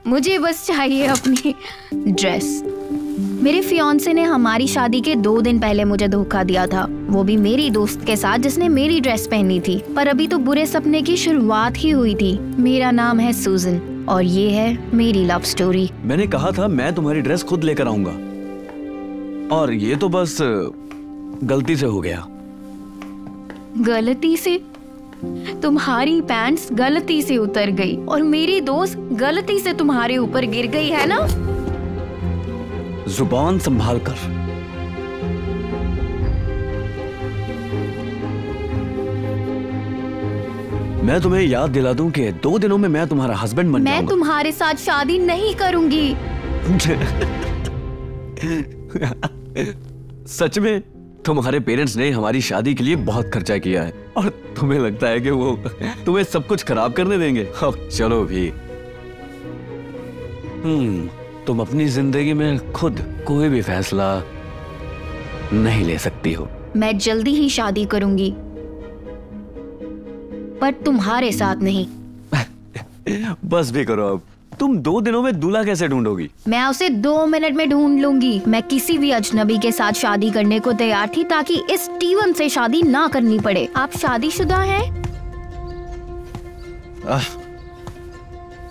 मुझे बस चाहिए अपनी ड्रेस। मेरे फियांसे ने हमारी शादी के 2 दिन पहले मुझे धोखा दिया था, वो भी मेरी दोस्त के साथ जिसने मेरी ड्रेस पहनी थी। पर अभी तो बुरे सपने की शुरुआत ही हुई थी। मेरा नाम है सूजन और ये है मेरी लव स्टोरी। मैंने कहा था मैं तुम्हारी ड्रेस खुद लेकर आऊंगा, और ये तो बस गलती से हो गया। गलती से? तुम्हारी पैंट्स गलती से उतर गई और मेरी दोस्त गलती से तुम्हारे ऊपर गिर गई, है ना? जुबान संभाल कर। मैं तुम्हें याद दिला दूं कि 2 दिनों में मैं तुम्हारा हस्बैंड बन जाऊंगा। मैं तुम्हारे साथ शादी नहीं करूंगी। सच में? तुम्हारे पेरेंट्स ने हमारी शादी के लिए बहुत खर्चा किया है और तुम्हें लगता है कि वो तुम्हें सब कुछ खराब करने देंगे? चलो भी। तुम अपनी जिंदगी में खुद कोई भी फैसला नहीं ले सकती हो। मैं जल्दी ही शादी करूंगी, पर तुम्हारे साथ नहीं। बस भी करो अब। तुम 2 दिनों में दूल्हा कैसे ढूंढोगी? मैं उसे 2 मिनट में ढूंढ लूंगी। मैं किसी भी अजनबी के साथ शादी करने को तैयार थी ताकि इस स्टीवन से शादी ना करनी पड़े। आप शादीशुदा हैं?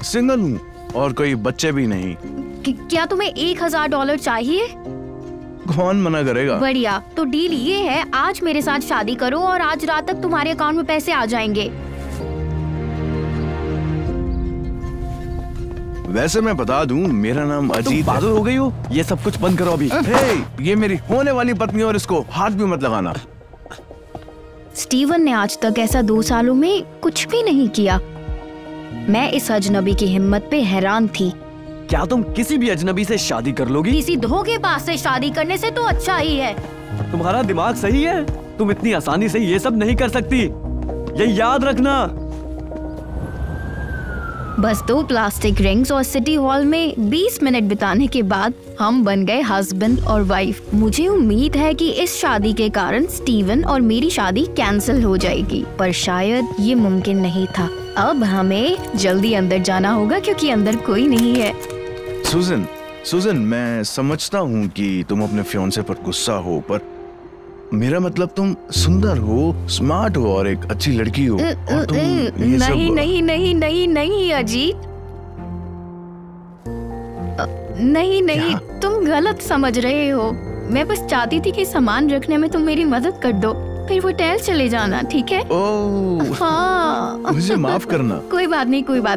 सिंगल हूँ और कोई बच्चे भी नहीं। क्या तुम्हें $1000 चाहिए? कौन मना करेगा? बढ़िया, तो डील ये है, आज मेरे साथ शादी करो और आज रात तक तुम्हारे अकाउंट में पैसे आ जाएंगे। वैसे मैं बता दूं, मेरा नाम अजीत है। तुम पागल हो गई हो? ये सब कुछ बंद करो अभी। ये मेरी होने वाली पत्नी और इसको हाथ भी मत लगाना। स्टीवन ने आज तक ऐसा 2 सालों में कुछ भी नहीं किया। मैं इस अजनबी की हिम्मत पे हैरान थी। क्या तुम किसी भी अजनबी से शादी कर लोगी? किसी धोखेबाज से शादी करने से तो अच्छा ही है। तुम्हारा दिमाग सही है? तुम इतनी आसानी से ये सब नहीं कर सकती, ये याद रखना। बस 2 प्लास्टिक रिंग्स और सिटी हॉल में 20 मिनट बिताने के बाद हम बन गए हस्बैंड और वाइफ। मुझे उम्मीद है कि इस शादी के कारण स्टीवन और मेरी शादी कैंसिल हो जाएगी, पर शायद ये मुमकिन नहीं था। अब हमें जल्दी अंदर जाना होगा क्योंकि अंदर कोई नहीं है। सुजन, मैं समझता हूँ कि तुम अपने फियांसे पर गुस्सा हो, पर मेरा मतलब तुम सुंदर हो, स्मार्ट हो और एक अच्छी लड़की हो। और तुम नहीं अजीत, नहीं, तुम गलत समझ रहे हो। मैं बस चाहती थी कि सामान रखने में तुम मेरी मदद कर दो, फिर वो होटल चले जाना, ठीक है? हाँ। मुझे माफ करना। कोई बात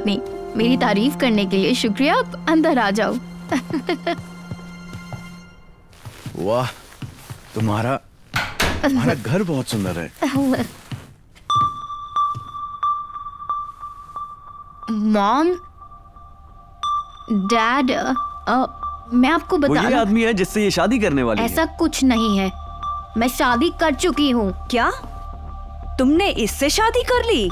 नहीं। मेरी तारीफ करने के लिए शुक्रिया। अब अंदर आ जाओ। वाह, तुम्हारा घर बहुत सुंदर है। मॉम, डैड, मैं आपको बता, वो ये आदमी है जिससे ये शादी करने वाली ऐसा कुछ नहीं है। मैं शादी कर चुकी हूँ। क्या तुमने इससे शादी कर ली?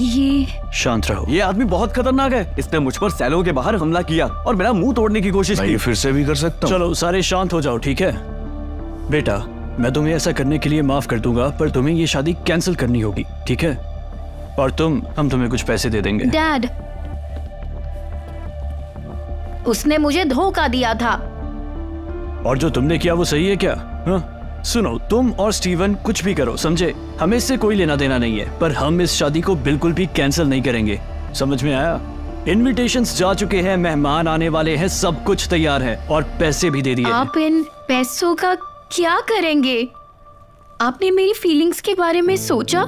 ये शांत रहो। ये आदमी बहुत खतरनाक है। इसने मुझ पर सैलों के बाहर हमला किया और मेरा मुंह तोड़ने की कोशिश की। ये फिर से भी कर सकता हूँ। चलो सारे शांत हो जाओ, ठीक है? बेटा, मैं तुम्हें ऐसा करने के लिए माफ कर दूंगा, पर तुम्हें ये शादी कैंसिल करनी होगी, ठीक है? और हम तुम्हें कुछ पैसे दे देंगे। डैड, उसने मुझे धोखा दिया था। और जो तुमने किया वो सही है क्या? हाँ? सुनो, तुम और स्टीवन कुछ भी करो, समझे? हमें इससे कोई लेना देना नहीं है, पर हम इस शादी को बिल्कुल भी कैंसिल नहीं करेंगे। समझ में आया? इनविटेशंस जा चुके हैं, मेहमान आने वाले हैं, सब कुछ तैयार है और पैसे भी दे दिए। आप इन पैसों का क्या करेंगे? आपने मेरी फीलिंग्स के बारे में सोचा?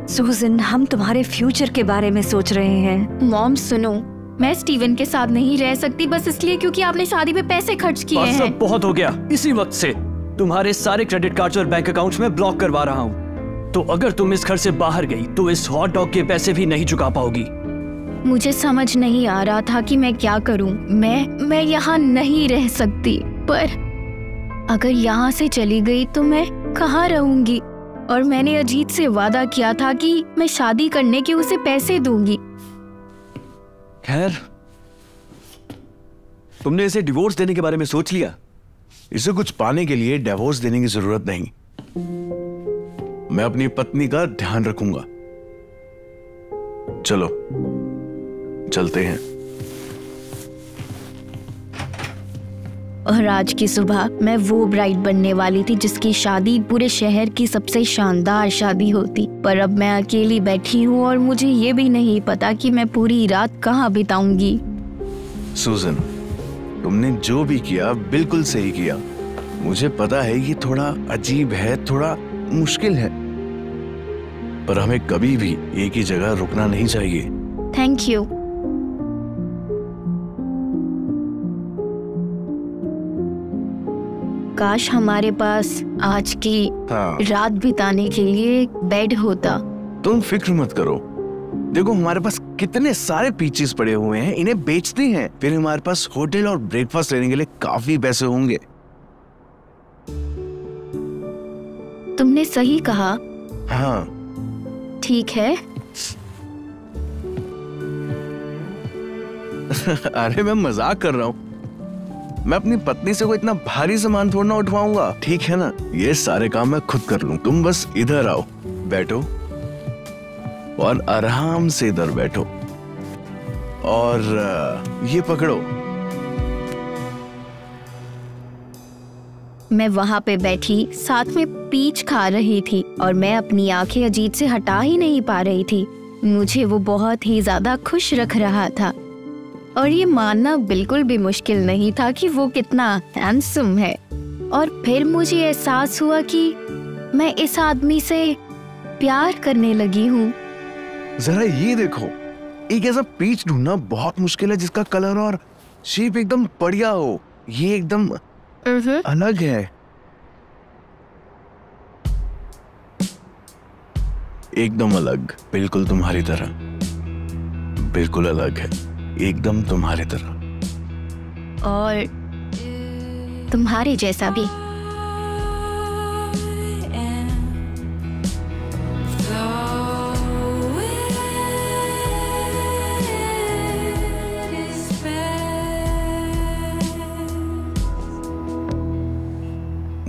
सुजन, हम तुम्हारे फ्यूचर के बारे में सोच रहे हैं। मॉम सुनो, मैं स्टीवन के साथ नहीं रह सकती बस इसलिए क्योंकि आपने शादी पे पैसे खर्च किए हैं। सब बहुत हो गया। इसी वक्त से तुम्हारे सारे क्रेडिट कार्ड्स और बैंक अकाउंट्स में ब्लॉक करवा रहा हूँ। तो अगर तुम इस घर से बाहर गई तो इस हॉट डॉग के पैसे भी नहीं चुका पाओगी। मुझे समझ नहीं आ रहा था कि मैं क्या करूं। मैं यहाँ नहीं रह सकती, पर अगर यहाँ से चली गई तो मैं कहाँ रहूंगी? और मैंने अजीत से वादा किया था कि मैं शादी करने के उसे पैसे दूंगी। खैर, तुमने इसे डिवोर्स देने के बारे में सोच लिया? इसे कुछ पाने के लिए डिवोर्स देने की जरूरत नहीं। मैं अपनी पत्नी का ध्यान रखूंगा। चलो चलते हैं। और आज की सुबह मैं वो ब्राइड बनने वाली थी जिसकी शादी पूरे शहर की सबसे शानदार शादी होती, पर अब मैं अकेली बैठी हूँ और मुझे ये भी नहीं पता कि मैं पूरी रात कहाँ बिताऊंगी। सूजन, तुमने जो भी किया बिल्कुल सही किया। मुझे पता है ये थोड़ा अजीब है, थोड़ा मुश्किल है, पर हमें कभी भी एक ही जगह रुकना नहीं चाहिए। Thank you. काश हमारे पास आज की रात बिताने के लिए एक बेड होता। तुम फिक्र मत करो, देखो हमारे पास कितने सारे पीचेस पड़े हुए हैं, इन्हें बेचते हैं, फिर हमारे पास होटल और ब्रेकफास्ट लेने के लिए काफी पैसे होंगे। तुमने सही कहा। हाँ ठीक है। अरे मैं मजाक कर रहा हूँ, मैं अपनी पत्नी से कोई इतना भारी सामान थोड़ा ना उठवाऊंगा, ठीक है ना? ये सारे काम मैं खुद कर लूं, तुम बस इधर आओ, बैठो और आराम से इधर बैठो और ये पकड़ो। मैं वहाँ पे बैठी साथ में पीच खा रही थी और मैं अपनी आंखें अजीत से हटा ही नहीं पा रही थी। मुझे वो बहुत ही ज्यादा खुश रख रहा था और ये मानना बिल्कुल भी मुश्किल नहीं था कि वो कितना हैंडसम है। और फिर मुझे एहसास हुआ कि मैं इस आदमी से प्यार करने लगी हूँ। जरा ये देखो, एक ऐसा पीच ढूंढना बहुत मुश्किल है जिसका कलर और शेप एकदम बढ़िया हो। ये एकदम अलग है, एकदम अलग, बिल्कुल तुम्हारी तरह, बिल्कुल अलग है, एकदम तुम्हारी तरह और तुम्हारे जैसा भी।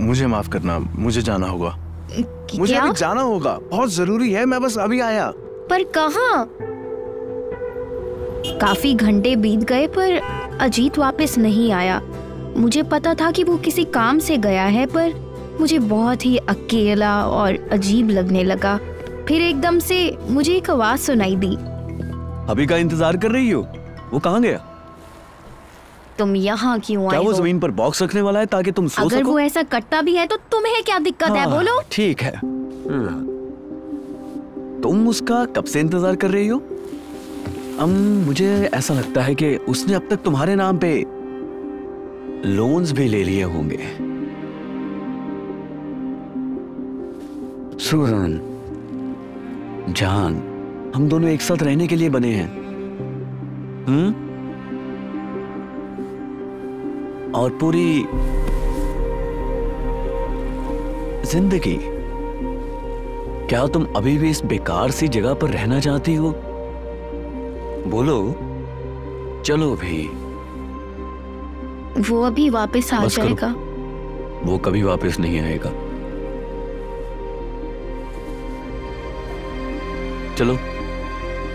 मुझे माफ करना, मुझे जाना होगा। मुझे अभी जाना होगा, बहुत जरूरी है, मैं बस अभी आया। पर कहाँ? काफी घंटे बीत गए पर अजीत वापस नहीं आया। मुझे पता था कि वो किसी काम से गया है, पर मुझे बहुत ही अकेला और अजीब लगने लगा। फिर एकदम से मुझे एक आवाज सुनाई दी। अभी का इंतजार कर रही हो? वो कहाँ गया? तुम यहाँ क्यों आए हो? क्या वो जमीन पर बॉक्स रखने वाला है ताकि तुम सो सको? अगर वो ऐसा करता भी है तो तुम्हें क्या दिक्कत है? बोलो। ठीक है, तुम उसका कब से इंतजार कर रही हो? मुझे ऐसा लगता है कि उसने अब तक तुम्हारे नाम पे लोन्स भी ले लिए होंगे। सूरन जान, हम दोनों एक साथ रहने के लिए बने हैं, और पूरी जिंदगी। क्या तुम अभी भी इस बेकार सी जगह पर रहना चाहती हो? बोलो, चलो भी। वो अभी वापस आ जाएगा। वो कभी वापस नहीं आएगा। चलो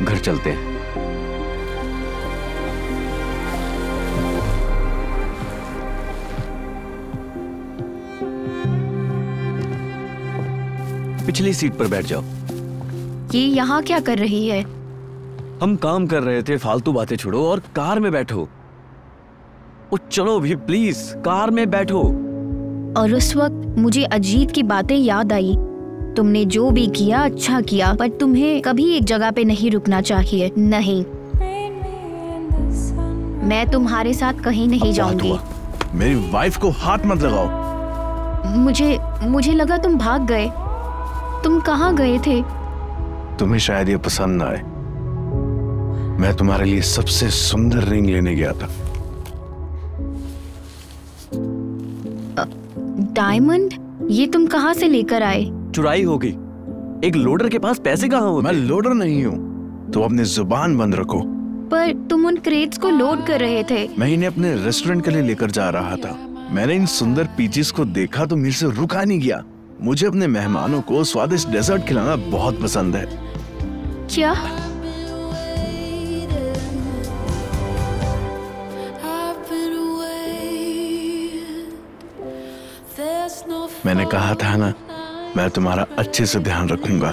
घर चलते हैं। पिछली सीट पर बैठ जाओ। ये यहाँ क्या कर रही है? हम काम कर रहे थे, फालतू बातें छोड़ो और कार में बैठो। ओ चलो भी प्लीज, कार में बैठो। और उस वक्त मुझे अजीत की बातें याद आई। तुमने जो भी किया अच्छा किया, पर तुम्हें कभी एक जगह पे नहीं रुकना चाहिए। नहीं, मैं तुम्हारे साथ कहीं नहीं जाऊंगी। मेरी वाइफ को हाथ मत लगाओ। मुझे लगा तुम भाग गए। तुम कहाँ गए थे? तुम्हें शायद ये पसंद ना आए, मैं तुम्हारे लिए सबसे सुंदर रिंग लेने गया था। डायमंड? ये तुम कहाँ से लेकर आए? चुराई होगी। एक लोडर के पास पैसे कहाँ होते? मैं लोडर नहीं हूँ, तो अपनी जुबान बंद रखो। पर तुम उन क्रेट्स को लोड कर रहे थे। मैं इन्हें अपने रेस्टोरेंट के लिए लेकर जा रहा था। मैंने इन सुंदर पीचेस को देखा तो मेरे से रुका नहीं गया। मुझे अपने मेहमानों को स्वादिष्ट डेजर्ट खिलाना बहुत पसंद है। क्या? मैंने कहा था ना, मैं तुम्हारा अच्छे से ध्यान रखूंगा।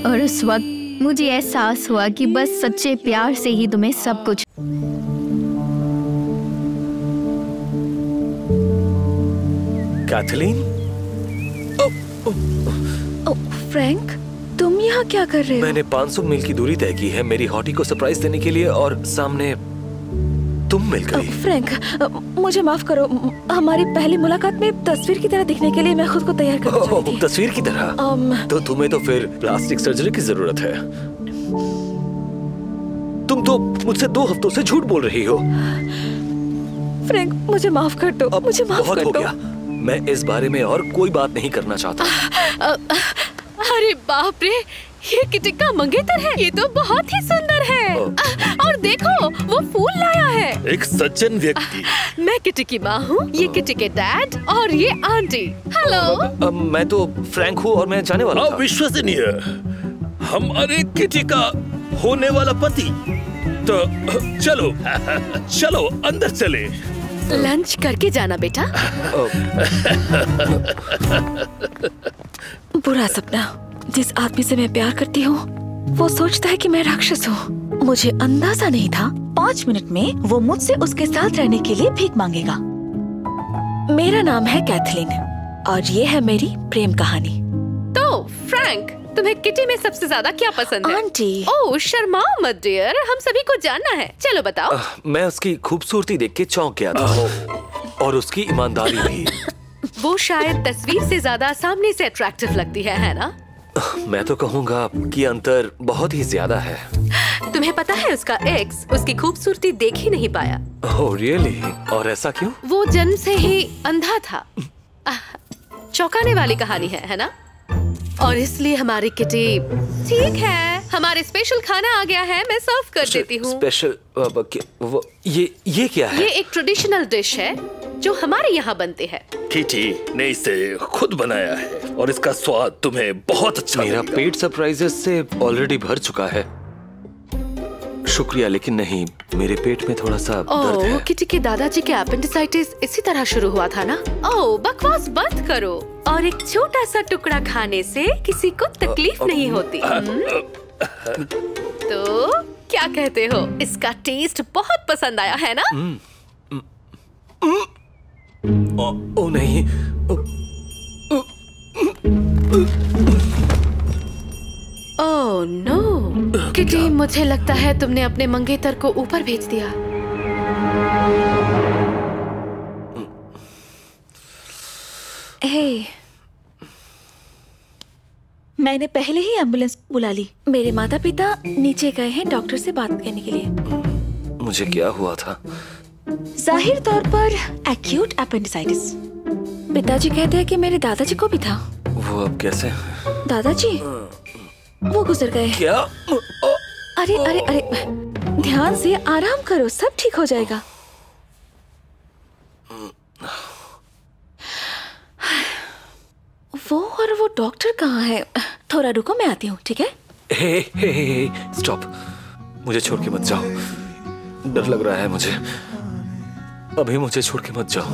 और उस वक्त मुझे एहसास हुआ कि बस सच्चे प्यार से ही तुम्हें सब कुछ। कैथलीन, फ्रैंक, तुम यहाँ क्या कर रहे हो? मैंने 500 मील की दूरी तय की है मेरी हॉटी को सरप्राइज देने के लिए, और सामने तुम मिल गई। फ्रैंक, मुझे माफ करो, हमारी पहली मुलाकात में तस्वीर की तरह दिखने के लिए मैं खुद को तैयार करना चाहती थी। तस्वीर की तरह? तो तुम्हें तो फिर प्लास्टिक सर्जरी की जरूरत है। तुम तो मुझसे 2 हफ्तों से झूठ बोल रही हो। फ्रैंक, मुझे माफ कर दो, मुझे माफ कर दो। बहुत हो गया, मैं इस बारे में और कोई बात नहीं करना चाहता। अरे बाप रे, ये किटी का मंगेतर है। ये तो बहुत ही सुंदर है। और देखो, वो फूल लाया है। एक सज्जन व्यक्ति। मैं किटी की माँ हूँ, ये किटी के डैड और ये आंटी। हेलो। मैं तो फ्रैंक हूँ और मैं जाने वाला था। अविश्वसनीय, हमारे किटी का होने वाला पति। तो चलो चलो अंदर चले। लंच करके जाना बेटा। बुरा सपना। जिस आदमी से मैं प्यार करती हूँ वो सोचता है कि मैं राक्षस हूँ। मुझे अंदाजा नहीं था 5 मिनट में वो मुझसे उसके साथ रहने के लिए भीख मांगेगा। मेरा नाम है कैथलीन और ये है मेरी प्रेम कहानी। तो फ्रैंक, तुम्हें किटी में सबसे ज्यादा क्या पसंद है? आंटी। ओह शर्माओ मत डियर, हम सभी को जानना है। चलो बताओ। मैं उसकी खूबसूरती देख के चौंक गया था और उसकी ईमानदारी भी। वो शायद तस्वीर से ज्यादा सामने से अट्रैक्टिव लगती है ना? मैं तो कहूँगा कि अंतर बहुत ही ज्यादा है। तुम्हें पता है उसका एक्स उसकी खूबसूरती देख ही नहीं पाया। Oh really? और ऐसा क्यों? वो जन्म से ही अंधा था। चौंकाने वाली कहानी है ना? और इसलिए हमारी किटी। ठीक है, हमारे स्पेशल खाना आ गया है, मैं सर्व कर देती हूँ। स्पेशल? ये क्या है? ये एक ट्रेडिशनल डिश है जो हमारे यहाँ बनते हैं। किटी ने इसे खुद बनाया है और इसका स्वाद तुम्हें बहुत अच्छा मेरा लगेगा। पेट सरप्राइजेस से ऑलरेडी भर चुका है। शुक्रिया, लेकिन नहीं, मेरे पेट में थोड़ा सा दर्द है। किटी के दादाजी के एपेंडिसाइटिस इसी तरह शुरू हुआ था ना? ओह बकवास बंद करो। और एक छोटा सा टुकड़ा खाने से किसी को तकलीफ नहीं होती। तो क्या कहते हो? इसका टेस्ट बहुत पसंद आया है ना? ओ नहीं। ओह नो किटी, मुझे लगता है तुमने अपने मंगेतर को ऊपर भेज दिया। हे, मैंने पहले ही एम्बुलेंस बुला ली। मेरे माता पिता नीचे गए हैं डॉक्टर से बात करने के लिए। मुझे क्या हुआ था? जाहिर तौर पर एक्यूट एपेंडिसाइटिस। पिताजी कहते हैं कि मेरे दादाजी को भी था। वो अब कैसे? दादाजी वो गुजर गए। क्या? अरे अरे अरे, ध्यान से, आराम करो, सब ठीक हो जाएगा। वो डॉक्टर कहाँ है? थोड़ा रुको, मैं आती हूँ, ठीक है? हे, स्टॉप। मुझे छोड़ के मत जाओ, डर लग रहा है मुझे। अभी मुझे छोड़ के मत जाओ।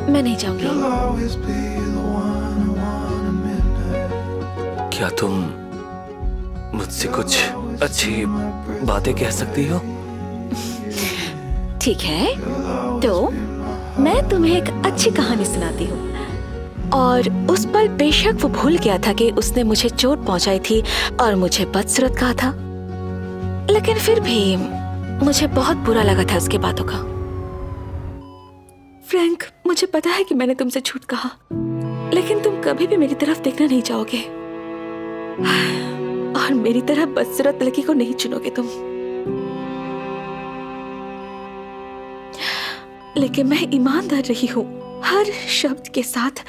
मैं नहीं जाऊंगी। क्या तुम मुझसे कुछ अच्छी बातें कह सकती हो? ठीक है, तो मैं तुम्हें एक अच्छी कहानी सुनाती हूँ। और उस पल बेशक वो भूल गया था कि उसने मुझे चोट पहुंचाई थी और मुझे बदसूरत कहा था, लेकिन फिर भी मुझे बहुत बुरा लगा था उसकी बातों का। फ्रैंक, मुझे पता है कि मैंने तुमसे झूठ कहा, लेकिन तुम कभी भी मेरी तरफ देखना नहीं चाहोगे और मेरी तरह बदसूरत लड़की को नहीं चुनोगे तुम। लेकिन मैं ईमानदार रही हूँ हर शब्द के साथ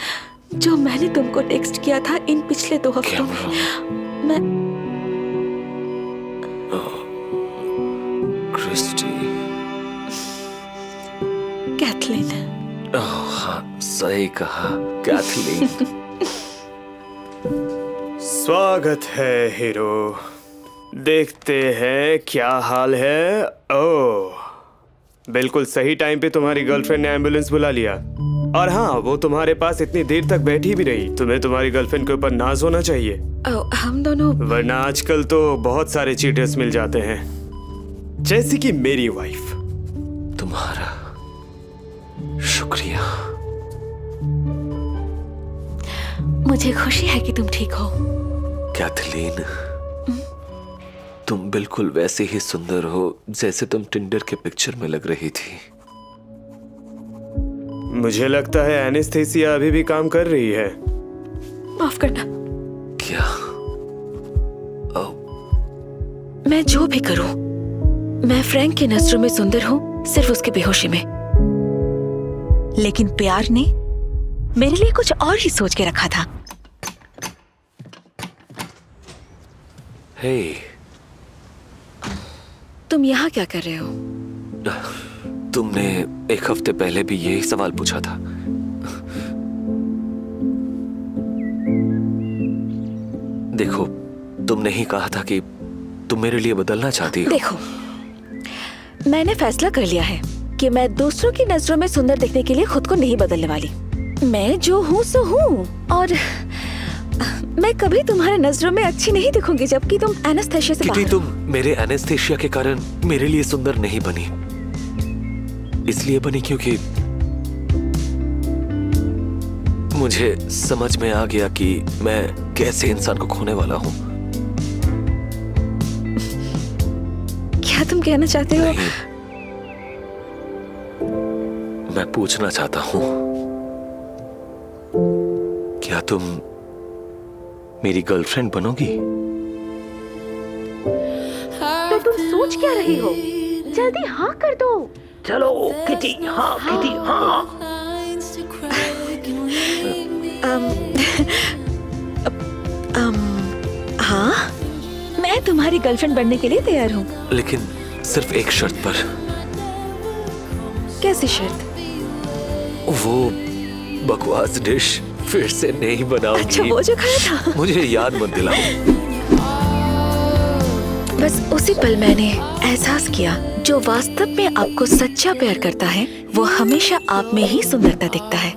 जो मैंने तुमको टेक्स्ट किया था इन पिछले 2 हफ्तों में। मैं क्रिस्टी। कैथलीन, हाँ, सही कहा कैथलीन। स्वागत है हीरो। देखते हैं क्या हाल है। ओह, बिल्कुल सही टाइम पे तुम्हारी गर्लफ्रेंड ने एम्बुलेंस बुला लिया। और हाँ, वो तुम्हारे पास इतनी देर तक बैठी भी रही। तुम्हें तुम्हारी गर्लफ्रेंड के ऊपर नाज होना चाहिए। हम दोनों, वरना आजकल तो बहुत सारे चीटर्स मिल जाते हैं, जैसे कि मेरी वाइफ। तुम्हारा शुक्रिया। मुझे खुशी है कि तुम ठीक हो। कैथलीन, तुम बिल्कुल वैसे ही सुंदर हो जैसे तुम टिंडर के पिक्चर में लग रही थी। मुझे लगता है एनेस्थेसिया अभी भी काम कर रही है। माफ करना। क्या? मैं जो भी करूं, मैं फ्रैंक की नजरों में सुंदर हूं, सिर्फ उसकी बेहोशी में। लेकिन प्यार ने मेरे लिए कुछ और ही सोच के रखा था। हे, तुम यहाँ क्या कर रहे हो? तुमने एक हफ्ते पहले भी यही सवाल पूछा था। देखो, तुमने ही कहा था कि तुम मेरे लिए बदलना चाहती हो। देखो, मैंने फैसला कर लिया है कि मैं दूसरों की नजरों में सुंदर दिखने के लिए खुद को नहीं बदलने वाली। मैं जो हूँ सो हूँ, और मैं कभी तुम्हारे नजरों में अच्छी नहीं दिखूंगी जबकि तुम एनेस्थेसिया से बाहर हो। तुम मेरे एनेस्थेसिया के कारण मेरे लिए सुंदर नहीं बनी। इसलिए बनी क्योंकि मुझे समझ में आ गया कि मैं कैसे इंसान को खोने वाला हूँ। क्या तुम कहना चाहते हो? मैं पूछना चाहता हूँ, क्या तुम मेरी गर्लफ्रेंड बनोगी? तो तुम सोच क्या रही हो? जल्दी हाँ कर दो। चलो किटी, हाँ किटी, हाँ। हाँ, मैं तुम्हारी गर्लफ्रेंड बनने के लिए तैयार हूँ, लेकिन सिर्फ एक शर्त पर। कैसी शर्त? वो बकवास डिश फिर से नहीं बनाऊंगी। अच्छा, वो जो खाया था। मुझे याद मत दिलाओ। बस उसी पल मैंने एहसास किया, जो वास्तव में आपको सच्चा प्यार करता है वो हमेशा आप में ही सुंदरता दिखता है।